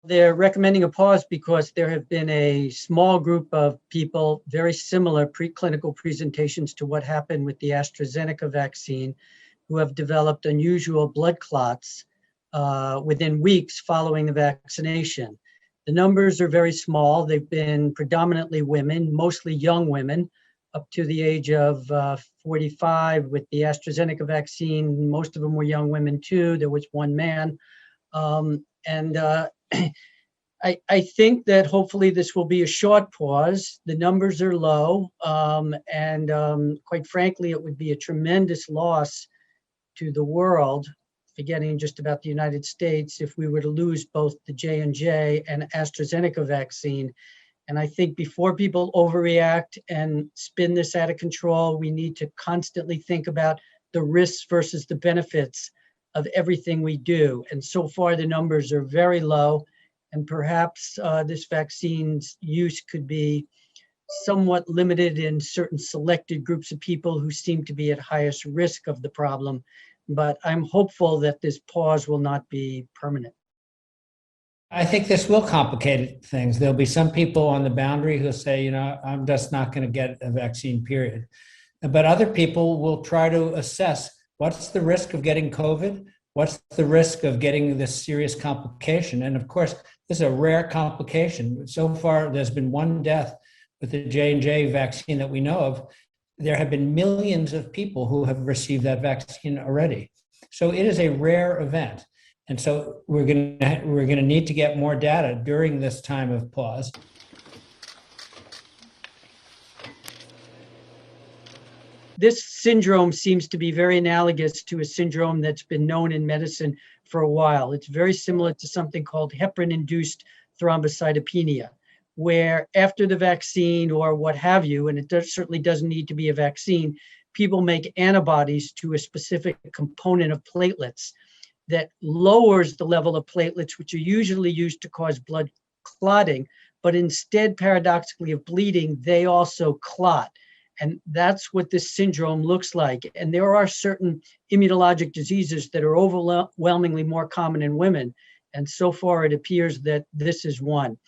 They're recommending a pause because there have been a small group of people, very similar preclinical presentations to what happened with the AstraZeneca vaccine, who have developed unusual blood clots within weeks following the vaccination. The numbers are very small. They've been predominantly women, mostly young women, up to the age of 45 with the AstraZeneca vaccine. Most of them were young women too. There was one man. I think that hopefully this will be a short pause. The numbers are low, and quite frankly, it would be a tremendous loss to the world, forgetting just about the United States, if we were to lose both the J&J and AstraZeneca vaccine. And I think before people overreact and spin this out of control, we need to constantly think about the risks versus the benefits of everything we do. And so far, the numbers are very low, and perhaps this vaccine's use could be somewhat limited in certain selected groups of people who seem to be at highest risk of the problem. But I'm hopeful that this pause will not be permanent. I think this will complicate things. There'll be some people on the boundary who'll say, I'm just not going to get a vaccine, period. But other people will try to assess what's the risk of getting COVID? What's the risk of getting this serious complication? And of course, this is a rare complication. So far, there's been one death with the J&J vaccine that we know of. There have been millions of people who have received that vaccine already. So it is a rare event. And so we're going to need to get more data during this time of pause. This syndrome seems to be very analogous to a syndrome that's been known in medicine for a while. It's very similar to something called heparin-induced thrombocytopenia, where after the vaccine or what have you, and it certainly doesn't need to be a vaccine, people make antibodies to a specific component of platelets that lowers the level of platelets, which are usually used to cause blood clotting, but instead, paradoxically, of bleeding, they also clot. And that's what this syndrome looks like. And there are certain immunologic diseases that are overwhelmingly more common in women. And so far, it appears that this is one.